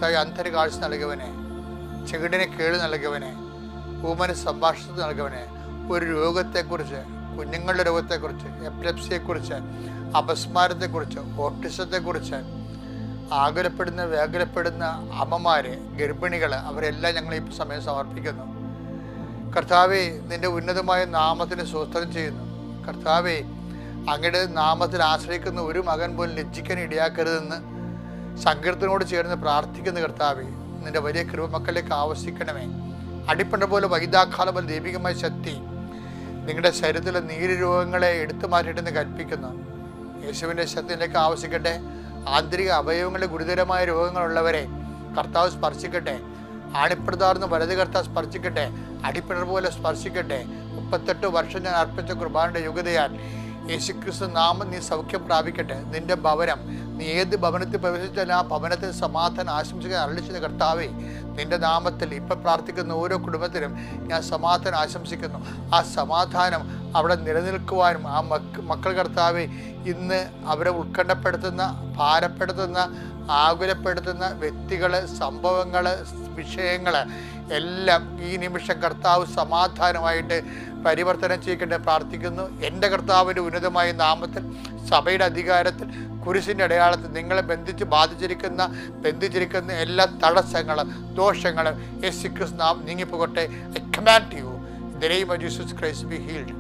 കർത്താവ് അന്ധന് കാഴ്ച നൽകിയവനെ, ചെകിടിന് കേള് നൽകിയവനെ, ഊമന് സംഭാഷണത്തിൽ നൽകിയവനെ, ഒരു രോഗത്തെക്കുറിച്ച്, കുഞ്ഞുങ്ങളുടെ രോഗത്തെക്കുറിച്ച്, എപ്പിലെപ്സിയെക്കുറിച്ച്, അപസ്മാരത്തെക്കുറിച്ച്, ഓട്ടിസത്തെക്കുറിച്ച് ആകുലപ്പെടുന്ന വ്യാകുലപ്പെടുന്ന അമ്മമാര്, ഗർഭിണികൾ, അവരെല്ലാം ഞങ്ങൾ ഈ സമയം സമർപ്പിക്കുന്നു. കർത്താവേ, നിന്റെ ഉന്നതമായ നാമത്തിന് സ്തോത്രം ചെയ്യുന്നു. കർത്താവേ, അങ്ങയുടെ നാമത്തിൽ ആശ്രയിക്കുന്ന ഒരു മകൻ പോലും ലജ്ജിക്കാൻ ഇടയാക്കരുതെന്ന് സങ്കീർത്തനോട് ചേർന്ന് പ്രാർത്ഥിക്കുന്ന കർത്താവേ, നിന്റെ വലിയ കൃപ മക്കളിലേക്ക് ആവശ്യിക്കണമേ. അടിപ്പണ്ട പോലെ വൈദാഘാല പോലെ ദൈവികമായ ശക്തി നിങ്ങളുടെ ശരീരത്തിലെ നീര് രോഗങ്ങളെ എടുത്തു മാറ്റിയിട്ടെന്ന് കൽപ്പിക്കുന്നു. യേശുവിൻ്റെ ശക്തിയിലേക്ക് ആവശ്യിക്കട്ടെ. ആന്തരിക അവയവങ്ങളുടെ ഗുരുതരമായ രോഗങ്ങളുള്ളവരെ കർത്താവ് സ്പർശിക്കട്ടെ. ആണിപ്പെടുത്താർന്ന് വലത് കർത്താവ് സ്പർശിക്കട്ടെ. അടിപ്പിണർ പോലെ സ്പർശിക്കട്ടെ. 38 വർഷം ഞാൻ അർപ്പിച്ച കുർബാനയുടെ യോഗ്യതയാൽ യേശുക്രിസ്തു നാമം നീ സൗഖ്യം പ്രാപിക്കട്ടെ. നിന്റെ ഭവനം, നീ ഏത് ഭവനത്തിൽ പ്രവേശിച്ചാലും ആ ഭവനത്തിൽ സമാധാനം ആശംസിക്കാൻ അരളിച്ചത് കർത്താവേ, നിന്റെ നാമത്തിൽ ഇപ്പം പ്രാർത്ഥിക്കുന്ന ഓരോ കുടുംബത്തിനും ഞാൻ സമാധാനം ആശംസിക്കുന്നു. ആ സമാധാനം അവിടെ നിലനിൽക്കുവാനും ആ മക്കൾ കർത്താവേ, ഇന്ന് അവരെ ഉത്കണ്ഠപ്പെടുത്തുന്ന, ഭാരപ്പെടുത്തുന്ന, ആകുലപ്പെടുത്തുന്ന വ്യക്തികൾ, സംഭവങ്ങൾ, വിഷയങ്ങൾ എല്ലാം ഈ നിമിഷം കർത്താവ് സമാധാനമായിട്ട് പരിവർത്തനം ചെയ്യിക്കട്ടെ പ്രാർത്ഥിക്കുന്നു. എൻ്റെ കർത്താവിൻ്റെ ഉന്നതമായ നാമത്തിൽ, സഭയുടെ അധികാരത്തിൽ, കുരിശിൻ്റെ അടയാളത്തിൽ നിങ്ങളെ ബന്ധിച്ചിരിക്കുന്ന എല്ലാ തടസ്സങ്ങളും ദോഷങ്ങളും യേശുക്രിസ്തു നാമം നീങ്ങിപ്പോകട്ടെ. I command you in the name of Jesus Christ be healed.